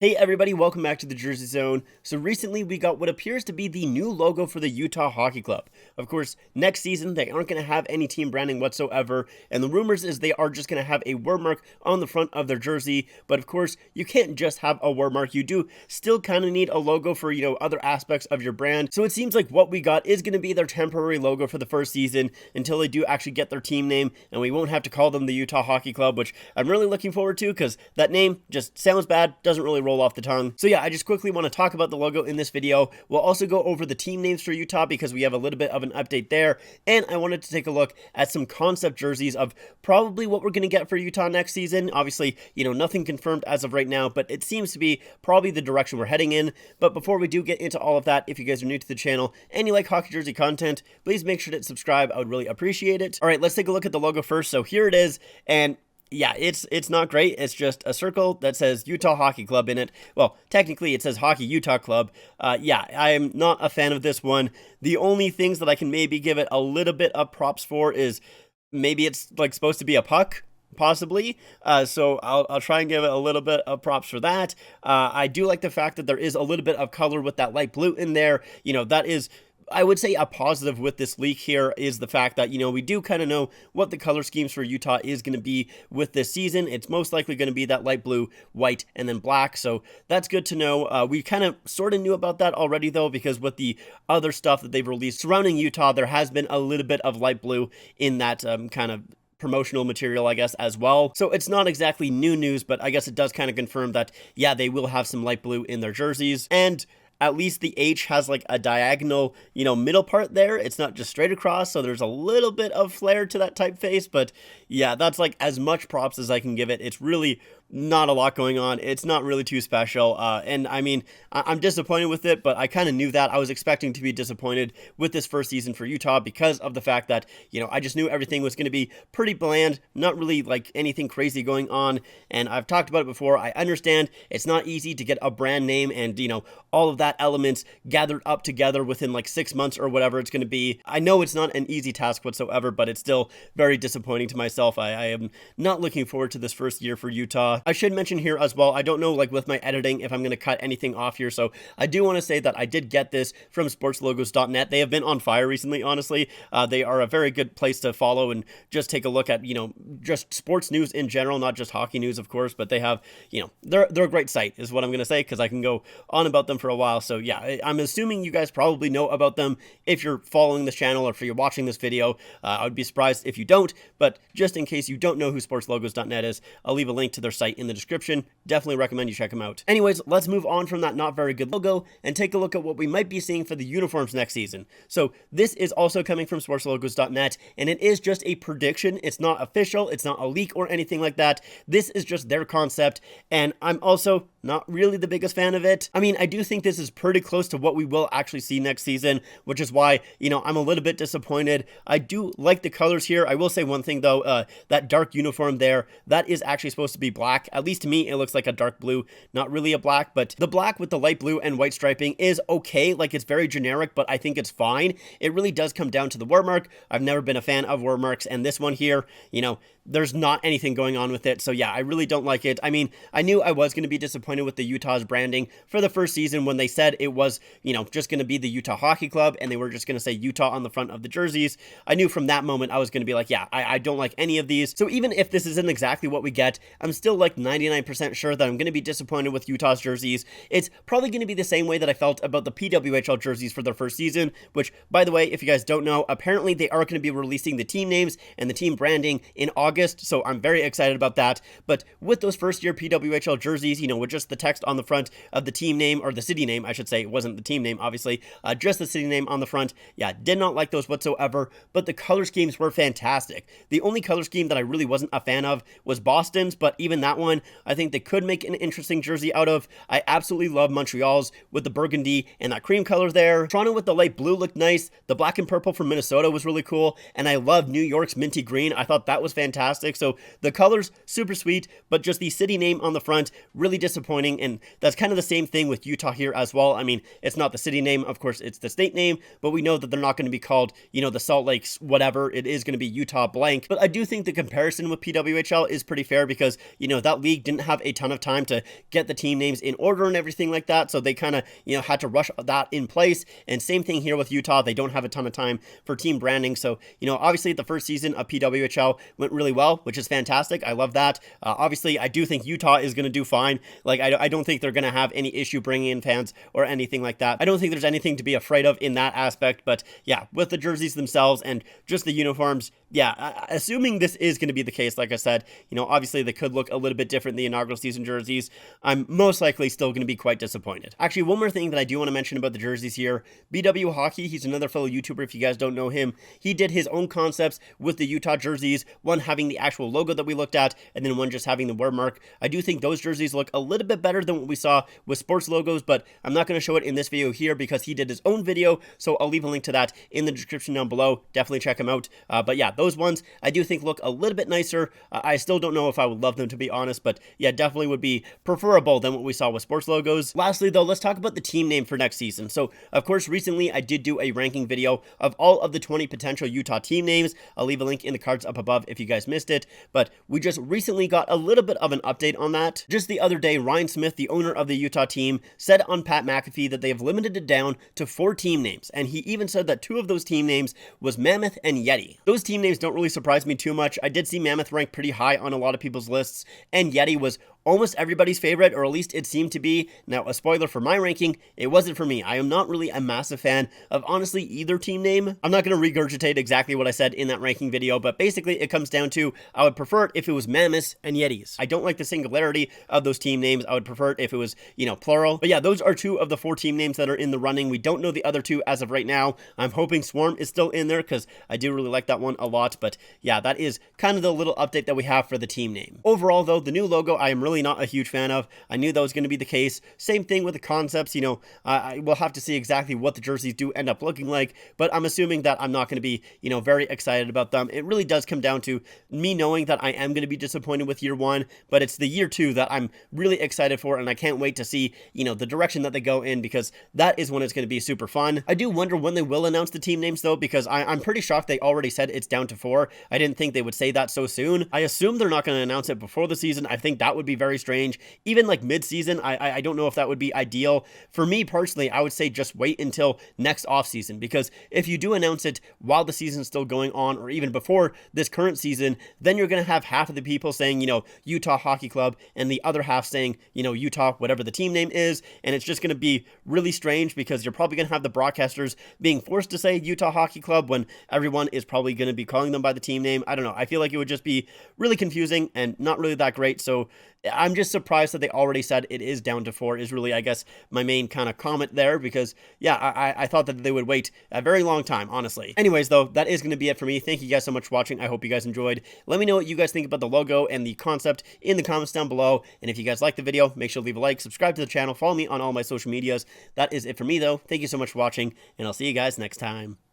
Hey everybody, welcome back to the Jersey Zone. So recently we got what appears to be the new logo for the Utah Hockey Club. Of course, next season they aren't going to have any team branding whatsoever, and the rumors is they are just going to have a word mark on the front of their jersey. But of course, you can't just have a word mark. You do still kind of need a logo for, other aspects of your brand. So it seems like what we got is going to be their temporary logo for the first season until they do actually get their team name, and we won't have to call them the Utah Hockey Club, which I'm really looking forward to because that name just sounds bad, doesn't really roll off the tongue. So yeah, I just quickly want to talk about the logo in this video. We'll also go over the team names for Utah because we have a little bit of an update there, and I wanted to take a look at some concept jerseys of probably what we're going to get for Utah next season. Obviously, nothing confirmed as of right now, but it seems to be probably the direction we're heading in. But before we do get into all of that, if you guys are new to the channel and you like hockey jersey content, please make sure to subscribe. I would really appreciate it. All right, let's take a look at the logo first. So here it is, and yeah, it's not great. It's just a circle that says Utah Hockey Club in it. Well, technically it says Hockey Utah Club. Yeah, I'm not a fan of this one. The only things that I can maybe give it a little bit of props for is maybe it's like supposed to be a puck, possibly. So I'll try and give it a little bit of props for that. I do like the fact that there is a little bit of color with that light blue in there. That is, I would say, a positive with this leak here is the fact that, we do kind of know what the color schemes for Utah is going to be with this season. It's most likely going to be that light blue, white, and then black. So that's good to know. We kind of sort of knew about that already, though, because with the other stuff that they've released surrounding Utah, there has been a little bit of light blue in that kind of promotional material, I guess, as well. So it's not exactly new news, but I guess it does kind of confirm that, yeah, they will have some light blue in their jerseys. And at least the H has like a diagonal, middle part there. It's not just straight across, so there's a little bit of flair to that typeface, but yeah, that's like as much props as I can give it. It's really not a lot going on. It's not really too special. And I mean, I'm disappointed with it, but I kind of knew that. I was expecting to be disappointed with this first season for Utah because of the fact that, I just knew everything was going to be pretty bland, not really like anything crazy going on. And I've talked about it before. I understand it's not easy to get a brand name and, all of that elements gathered up together within like 6 months or whatever it's going to be. I know it's not an easy task whatsoever, but it's still very disappointing to myself. I am not looking forward to this first year for Utah. I should mention here as well, I don't know like with my editing if I'm going to cut anything off here, so I do want to say that I did get this from sportslogos.net. They have been on fire recently, honestly. They are a very good place to follow and just take a look at, just sports news in general, not just hockey news, of course, but they have, they're a great site is what I'm going to say, because I can go on about them for a while. So yeah, I'm assuming you guys probably know about them if you're following this channel or if you're watching this video. I would be surprised if you don't, but just in case you don't know who sportslogos.net is, I'll leave a link to their site in the description. Definitely recommend you check them out. Anyways, let's move on from that not very good logo and take a look at what we might be seeing for the uniforms next season. So this is also coming from sportslogos.net, and it is just a prediction. It's not official. It's not a leak or anything like that. This is just their concept, and I'm also not really the biggest fan of it. I mean, I do think this is pretty close to what we will actually see next season, which is why, I'm a little bit disappointed. I do like the colors here. I will say one thing though, that dark uniform there, that is actually supposed to be black. At least to me, it looks like a dark blue, not really a black, but the black with the light blue and white striping is okay. Like, it's very generic, but I think it's fine. It really does come down to the word mark. I've never been a fan of word marks, and this one here, there's not anything going on with it. So yeah, I really don't like it. I mean, I knew I was going to be disappointed with the Utah's branding for the first season when they said it was, just going to be the Utah Hockey Club and they were just going to say Utah on the front of the jerseys. I knew from that moment I was going to be like, yeah, I don't like any of these. So even if this isn't exactly what we get, I'm still like 99% sure that I'm going to be disappointed with Utah's jerseys. It's probably going to be the same way that I felt about the PWHL jerseys for their first season, which, by the way, if you guys don't know, apparently they are going to be releasing the team names and the team branding in August. So I'm very excited about that. But with those first year PWHL jerseys, with just the text on the front of the team name, or the city name, I should say, it wasn't the team name, obviously, just the city name on the front. Yeah, did not like those whatsoever, but the color schemes were fantastic. The only color scheme that I really wasn't a fan of was Boston's, but even that one, I think they could make an interesting jersey out of. I absolutely love Montreal's with the burgundy and that cream color there. Toronto with the light blue looked nice. The black and purple from Minnesota was really cool, and I love New York's minty green. I thought that was fantastic. So the colors, super sweet, but just the city name on the front, really disappointing disappointing, and that's kind of the same thing with Utah here as well. I mean, it's not the city name, of course, it's the state name, but we know that they're not going to be called, you know, the Salt Lakes whatever. It is going to be Utah blank. But I do think the comparison with PWHL is pretty fair because, you know, that league didn't have a ton of time to get the team names in order and everything like that, so they kind of, you know, had to rush that in place. And same thing here with Utah, they don't have a ton of time for team branding. So, you know, obviously the first season of PWHL went really well, which is fantastic. I love that. Obviously, I do think Utah is going to do fine. Like, I don't think they're going to have any issue bringing in fans or anything like that. I don't think there's anything to be afraid of in that aspect. But yeah, with the jerseys themselves and just the uniforms, yeah, assuming this is going to be the case, like I said, you know, obviously they could look a little bit different in the inaugural season jerseys. I'm most likely still going to be quite disappointed. Actually, one more thing that I do want to mention about the jerseys here, BW Hockey, he's another fellow YouTuber if you guys don't know him. He did his own concepts with the Utah jerseys, one having the actual logo that we looked at, and then one just having the word mark. I do think those jerseys look a little bit better than what we saw with sports logos, but I'm not going to show it in this video here because he did his own video, so I'll leave a link to that in the description down below. Definitely check him out. But yeah, those ones I do think look a little bit nicer. I still don't know if I would love them, to be honest, but yeah, definitely would be preferable than what we saw with sports logos. Lastly though, let's talk about the team name for next season. So of course, recently I did do a ranking video of all of the 20 potential Utah team names. I'll leave a link in the cards up above if you guys missed it, but we just recently got a little bit of an update on that. Just the other day, Ryan Smith, the owner of the Utah team, said on Pat McAfee that they have limited it down to 4 team names, and he even said that 2 of those team names was Mammoth and Yeti. Those team names don't really surprise me too much. I did see Mammoth ranked pretty high on a lot of people's lists, and Yeti was almost everybody's favorite, or at least it seemed to be. Now, a spoiler for my ranking, it wasn't for me. I am not really a massive fan of honestly either team name. I'm not going to regurgitate exactly what I said in that ranking video, but basically it comes down to I would prefer it if it was Mammoths and Yetis. I don't like the singularity of those team names. I would prefer it if it was, you know, plural. But yeah, those are 2 of the 4 team names that are in the running. We don't know the other 2 as of right now. I'm hoping Swarm is still in there because I do really like that one a lot. But yeah, that is kind of the little update that we have for the team name. Overall though, the new logo I am really not a huge fan of. I knew that was going to be the case. Same thing with the concepts, you know, I will have to see exactly what the jerseys do end up looking like, but I'm assuming that I'm not going to be, you know, very excited about them. It really does come down to me knowing that I am going to be disappointed with year 1, but it's the year 2 that I'm really excited for, and I can't wait to see, you know, the direction that they go in, because that is when it's going to be super fun. I do wonder when they will announce the team names though, because I'm pretty shocked they already said it's down to 4. I didn't think they would say that so soon. I assume they're not going to announce it before the season. I think that would be very strange. Even like mid-season, I don't know if that would be ideal. For me personally, I would say just wait until next offseason, because if you do announce it while the season's still going on, or even before this current season, then you're going to have half of the people saying, you know, Utah Hockey Club, and the other half saying, you know, Utah, whatever the team name is, and it's just going to be really strange, because you're probably going to have the broadcasters being forced to say Utah Hockey Club when everyone is probably going to be calling them by the team name. I don't know. I feel like it would just be really confusing and not really that great, so I'm just surprised that they already said it is down to 4 is really, I guess, my main kind of comment there, because, yeah, I thought that they would wait a very long time, honestly. Anyways, though, that is going to be it for me. Thank you guys so much for watching. I hope you guys enjoyed. Let me know what you guys think about the logo and the concept in the comments down below, and if you guys liked the video, make sure to leave a like, subscribe to the channel, follow me on all my social medias. That is it for me, though. Thank you so much for watching, and I'll see you guys next time.